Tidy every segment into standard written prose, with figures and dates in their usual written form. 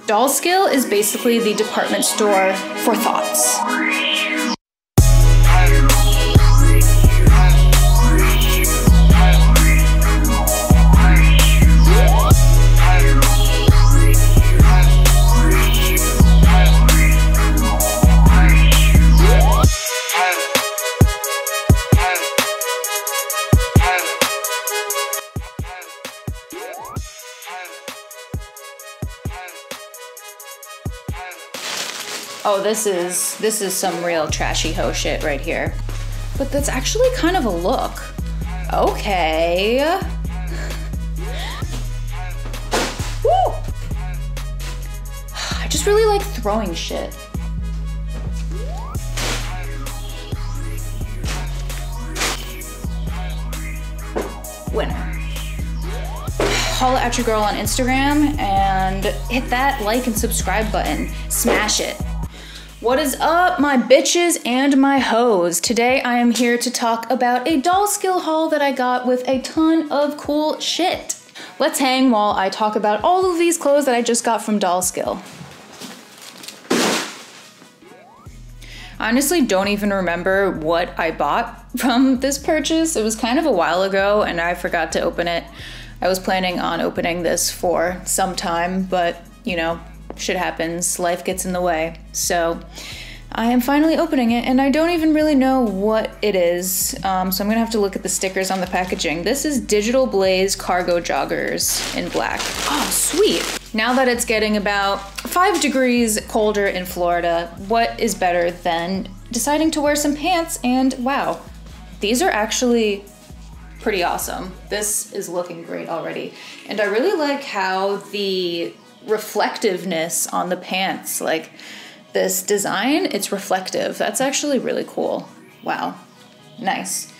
Dollskill is basically the department store for thoughts. Oh, this is some real trashy hoe shit right here. But that's actually kind of a look. Okay. Woo! I just really like throwing shit. Winner. Holla at your girl on Instagram and hit that like and subscribe button. Smash it. What is up, my bitches and my hoes? Today I am here to talk about a Dollskill haul that I got with a ton of cool shit. Let's hang while I talk about all of these clothes that I just got from Dollskill. I honestly don't even remember what I bought from this purchase. It was kind of a while ago and I forgot to open it. I was planning on opening this for some time, but you know, shit happens, life gets in the way. So I am finally opening it and I don't even really know what it is. So I'm gonna have to look at the stickers on the packaging. This is Digital Blaze Cargo Joggers in black. Oh, sweet. Now that it's getting about 5 degrees colder in Florida, what is better than deciding to wear some pants? And wow, these are actually pretty awesome. This is looking great already. And I really like how the reflectiveness on the pants, like this design, it's reflective. That's actually really cool. Wow, nice.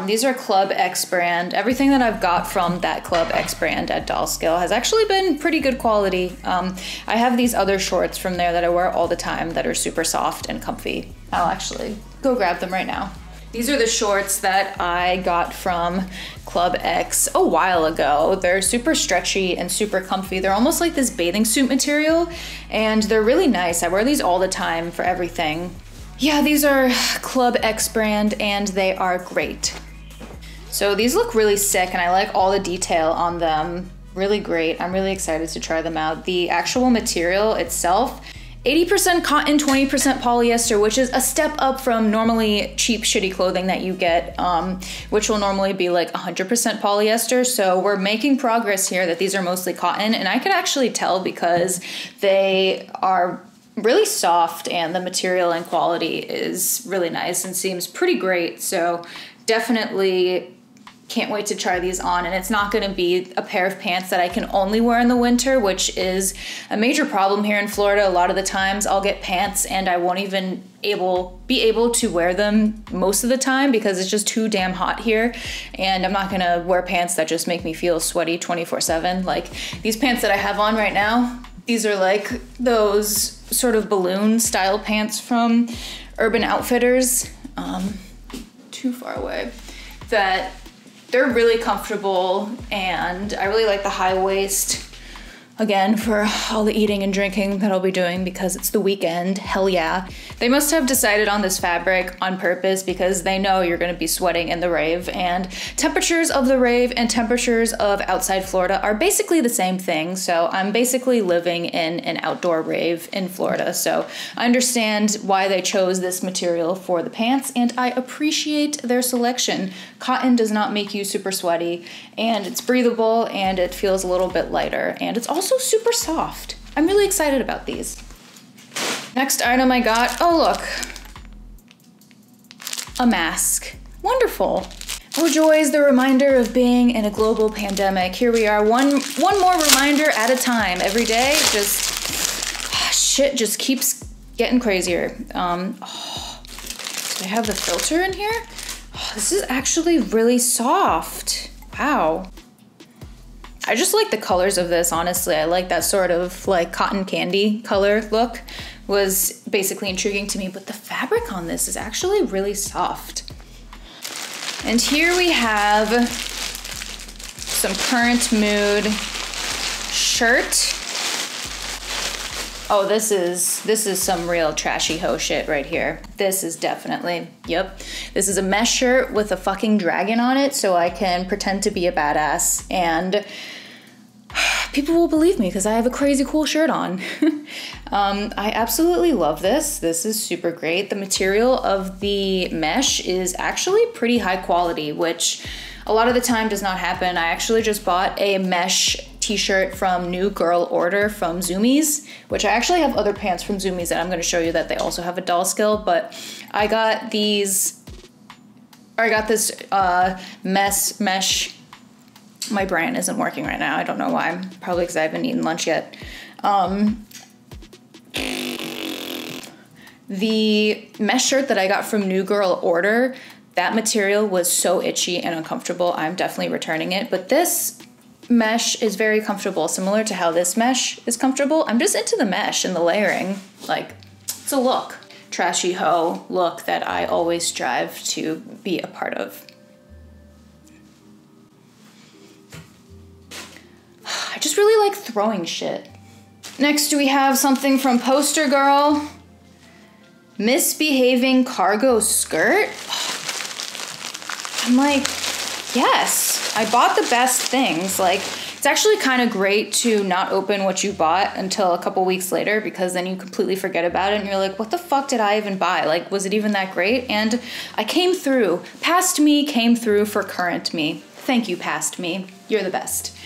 These are Club X brand. Everything that I've got from that Club X brand at Dollskill has actually been pretty good quality. I have these other shorts from there that I wear all the time that are super soft and comfy. I'll actually go grab them right now. These are the shorts that I got from Club X a while ago. They're super stretchy and super comfy. They're almost like this bathing suit material, and they're really nice. I wear these all the time for everything. Yeah, these are Club X brand, and they are great. So these look really sick, and I like all the detail on them. Really great. I'm really excited to try them out. The actual material itself, 80% cotton, 20% polyester, which is a step up from normally cheap, shitty clothing that you get, which will normally be like 100% polyester. So we're making progress here that these are mostly cotton, and I can actually tell because they are really soft and the material and quality is really nice and seems pretty great. So definitely can't wait to try these on, and it's not gonna be a pair of pants that I can only wear in the winter, which is a major problem here in Florida. A lot of the times I'll get pants and I won't even be able to wear them most of the time because it's just too damn hot here, and I'm not gonna wear pants that just make me feel sweaty 24/7. Like these pants that I have on right now, these are like those sort of balloon style pants from Urban Outfitters, too far away, that they're really comfortable, and I really like the high waist, again, for all the eating and drinking that I'll be doing because it's the weekend, hell yeah. They must have decided on this fabric on purpose because they know you're gonna be sweating in the rave, and temperatures of the rave and temperatures of outside Florida are basically the same thing. So I'm basically living in an outdoor rave in Florida. So I understand why they chose this material for the pants, and I appreciate their selection. Cotton does not make you super sweaty, and it's breathable, and it feels a little bit lighter, and it's also super soft. I'm really excited about these. Next item I got, oh look, a mask. Wonderful. Oh joys, the reminder of being in a global pandemic. Here we are, one more reminder at a time. Every day, shit just keeps getting crazier. Oh, do they have the filter in here? Oh, this is actually really soft. Wow. I just like the colors of this, honestly. I like that sort of like cotton candy color look. Was basically intriguing to me, but the fabric on this is actually really soft. And here we have some current mood shirt. Oh, this is some real trashy hoe shit right here. This is definitely, yep. This is a mesh shirt with a fucking dragon on it so I can pretend to be a badass and people will believe me because I have a crazy cool shirt on. I absolutely love this. This is super great. The material of the mesh is actually pretty high quality, which a lot of the time does not happen. I actually just bought a mesh t-shirt from New Girl Order from Zoomies, which I actually have other pants from Zoomies that I'm going to show you that they also have a Dollskill, but I got this mesh. My brain isn't working right now. I don't know why. Probably because I haven't eaten lunch yet. The mesh shirt that I got from New Girl Order, that material was so itchy and uncomfortable. I'm definitely returning it. But this mesh is very comfortable, similar to how this mesh is comfortable. I'm just into the mesh and the layering. Like, it's a look. Trashy hoe look that I always strive to be a part of. I just really like throwing shit. Next, we have something from Poster Girl. Misbehaving cargo skirt. I'm like, yes, I bought the best things. Like, it's actually kind of great to not open what you bought until a couple weeks later because then you completely forget about it and you're like, what the fuck did I even buy? Like, was it even that great? And I came through. Past me came through for current me. Thank you, past me. You're the best.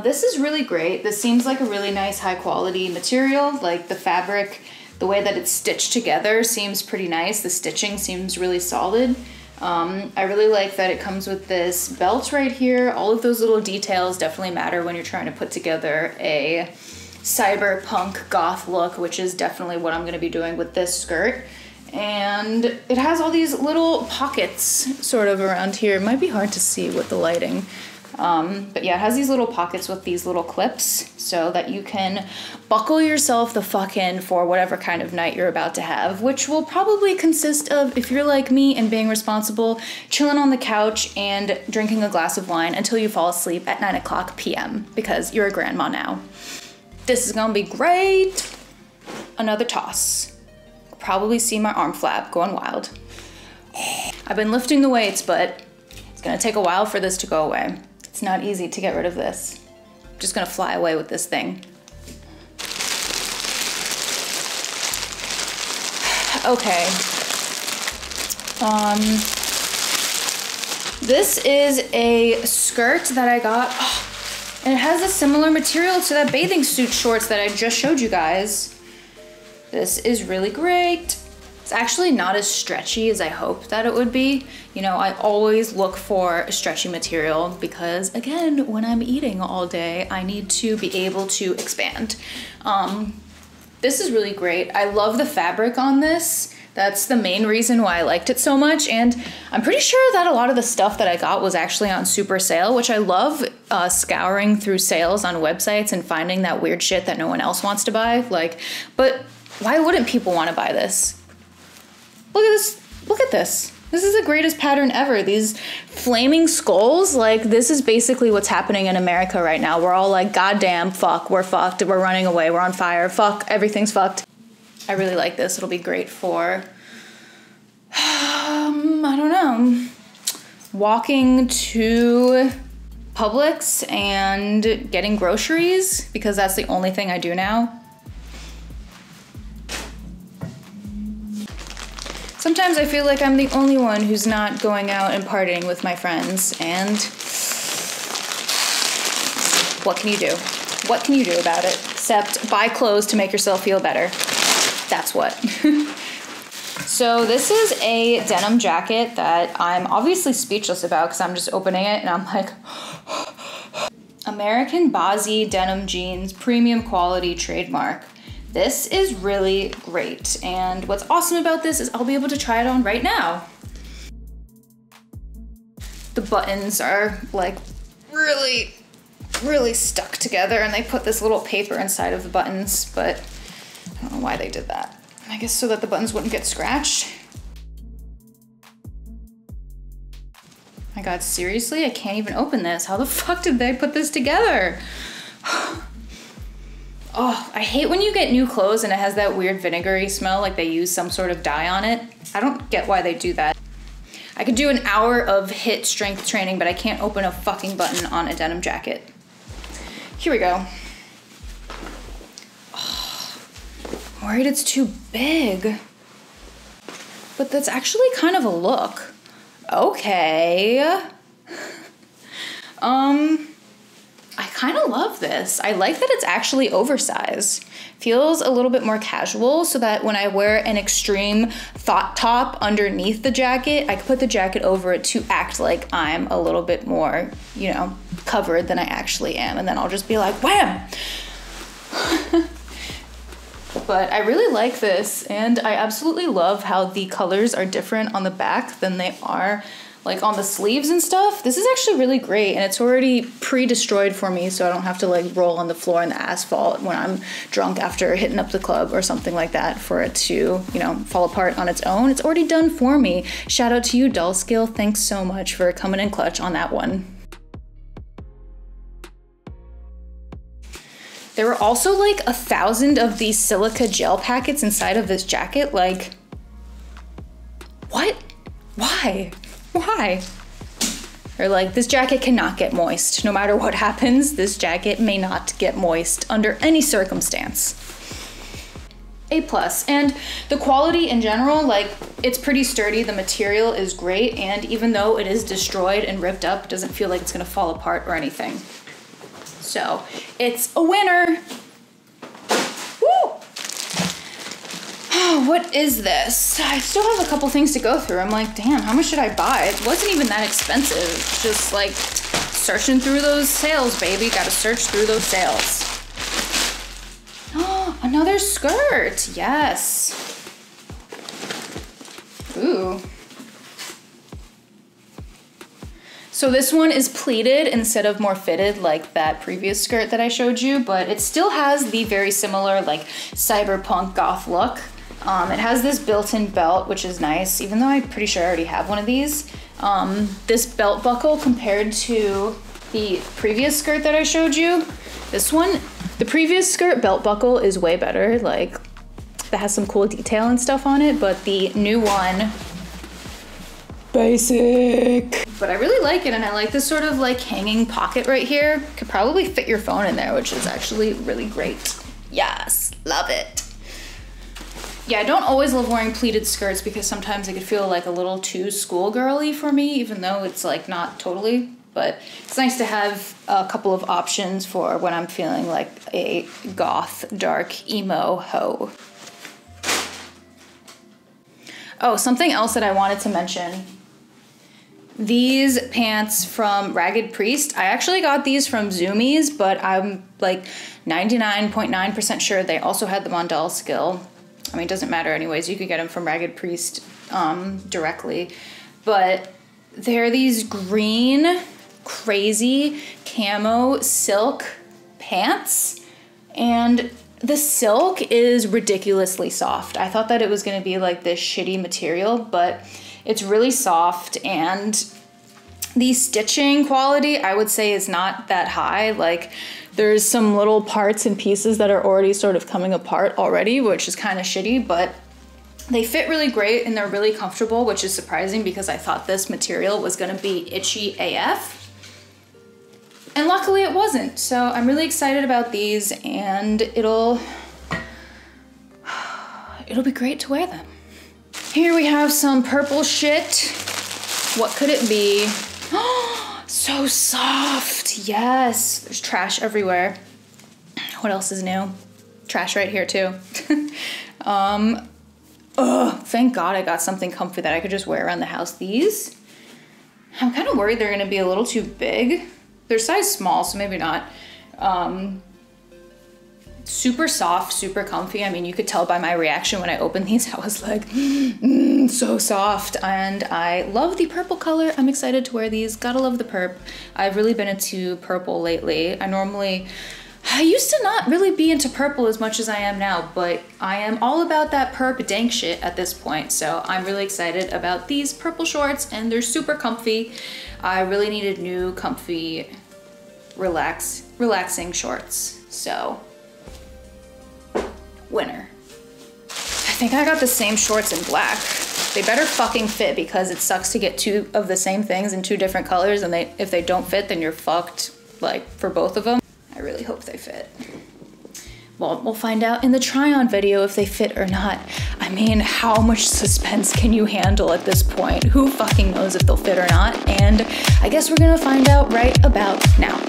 This is really great. This seems like a really nice high quality material. Like the fabric, the way that it's stitched together seems pretty nice. The stitching seems really solid. I really like that it comes with this belt right here. All of those little details definitely matter when you're trying to put together a cyberpunk goth look, which is definitely what I'm gonna be doing with this skirt. And it has all these little pockets sort of around here. It might be hard to see with the lighting. But yeah, it has these little pockets with these little clips so that you can buckle yourself the fuck in for whatever kind of night you're about to have, which will probably consist of, if you're like me and being responsible, chilling on the couch and drinking a glass of wine until you fall asleep at 9:00 p.m. because you're a grandma now. This is gonna be great. Another toss. Probably see my arm flap going wild. I've been lifting the weights, but it's gonna take a while for this to go away. It's not easy to get rid of this. I'm just gonna fly away with this thing. Okay. This is a skirt that I got, and it has a similar material to that bathing suit shorts that I just showed you guys. This is really great. It's actually not as stretchy as I hoped that it would be. You know, I always look for a stretchy material because, again, when I'm eating all day, I need to be able to expand. This is really great. I love the fabric on this. That's the main reason why I liked it so much. And I'm pretty sure that a lot of the stuff that I got was actually on super sale, which I love scouring through sales on websites and finding that weird shit that no one else wants to buy. Like, but why wouldn't people want to buy this? Look at this, look at this. This is the greatest pattern ever. These flaming skulls, like this is basically what's happening in America right now. We're all like, goddamn, fuck, we're fucked, we're running away, we're on fire, fuck, everything's fucked. I really like this. It'll be great for, I don't know, walking to Publix and getting groceries because that's the only thing I do now. Sometimes I feel like I'm the only one who's not going out and partying with my friends, and what can you do? What can you do about it? Except buy clothes to make yourself feel better. That's what. So this is a denim jacket that I'm obviously speechless about because I'm just opening it and I'm like, American Bozzy denim jeans, premium quality trademark. This is really great, and what's awesome about this is I'll be able to try it on right now. The buttons are like really, really stuck together, and they put this little paper inside of the buttons, but I don't know why they did that. I guess so that the buttons wouldn't get scratched. My God, seriously? I can't even open this. How the fuck did they put this together? Oh, I hate when you get new clothes and it has that weird vinegary smell, like they use some sort of dye on it. I don't get why they do that. I could do an hour of HIIT strength training, but I can't open a fucking button on a denim jacket. Here we go. Oh, I'm worried it's too big. But that's actually kind of a look. Okay. I kind of love this. I like that it's actually oversized. Feels a little bit more casual so that when I wear an extreme thought top underneath the jacket, I can put the jacket over it to act like I'm a little bit more, you know, covered than I actually am. And then I'll just be like, wham! But I really like this, and I absolutely love how the colors are different on the back than they are like on the sleeves and stuff. This is actually really great, and it's already pre-destroyed for me, so I don't have to like roll on the floor in the asphalt when I'm drunk after hitting up the club or something like that for it to, you know, fall apart on its own. It's already done for me. Shout out to you, Dollskill. Thanks so much for coming in clutch on that one. There were also like 1,000 of these silica gel packets inside of this jacket. Like, what? Why? Why? Or like, this jacket cannot get moist. No matter what happens, this jacket may not get moist under any circumstance. A+. And the quality in general, like, it's pretty sturdy. The material is great. And even though it is destroyed and ripped up, it doesn't feel like it's gonna fall apart or anything. So it's a winner. Woo! Oh, what is this? I still have a couple things to go through. I'm like, damn, how much should I buy? It wasn't even that expensive. Just like searching through those sales, baby. Gotta search through those sales. Oh, another skirt. Yes. Ooh. So this one is pleated instead of more fitted like that previous skirt that I showed you, but it still has the very similar like cyberpunk goth look. It has this built-in belt, which is nice, even though I'm pretty sure I already have one of these. This belt buckle compared to the previous skirt that I showed you, this one, the previous skirt belt buckle is way better. Like, that has some cool detail and stuff on it, but the new one, basic. But I really like it, and I like this sort of like hanging pocket right here. Could probably fit your phone in there, which is actually really great. Yes, love it. Yeah, I don't always love wearing pleated skirts because sometimes it could feel like a little too schoolgirly for me, even though it's like not totally. But it's nice to have a couple of options for when I'm feeling like a goth, dark, emo hoe. Oh, something else that I wanted to mention. These pants from Ragged Priest, I actually got these from Zoomies, but I'm like 99.9% sure they also had them on Dollskill. I mean, it doesn't matter anyways. You could get them from Ragged Priest directly. But they're these green, crazy camo silk pants. And the silk is ridiculously soft. I thought that it was gonna be like this shitty material, but it's really soft, and the stitching quality, I would say, is not that high. Like, there's some little parts and pieces that are already sort of coming apart already, which is kind of shitty, but they fit really great and they're really comfortable, which is surprising because I thought this material was gonna be itchy AF. And luckily it wasn't. So I'm really excited about these, and it'll be great to wear them. Here we have some purple shit. What could it be? Oh, so soft. Yes. There's trash everywhere. What else is new? Trash right here too. Oh, thank God I got something comfy that I could just wear around the house. These, I'm kind of worried they're gonna be a little too big. They're size small, so maybe not. Super soft, super comfy. I mean, you could tell by my reaction when I opened these, I was like, so soft. And I love the purple color. I'm excited to wear these. Gotta love the purp. I've really been into purple lately. I used to not really be into purple as much as I am now, but I am all about that purp dank shit at this point. So I'm really excited about these purple shorts, and they're super comfy. I really needed new comfy relaxing shorts. So think I got the same shorts in black. They better fucking fit, because it sucks to get two of the same things in two different colors, and if they don't fit, then you're fucked, like, for both of them. I really hope they fit. Well, we'll find out in the try-on video if they fit or not. I mean, how much suspense can you handle at this point? Who fucking knows if they'll fit or not? And I guess we're gonna find out right about now.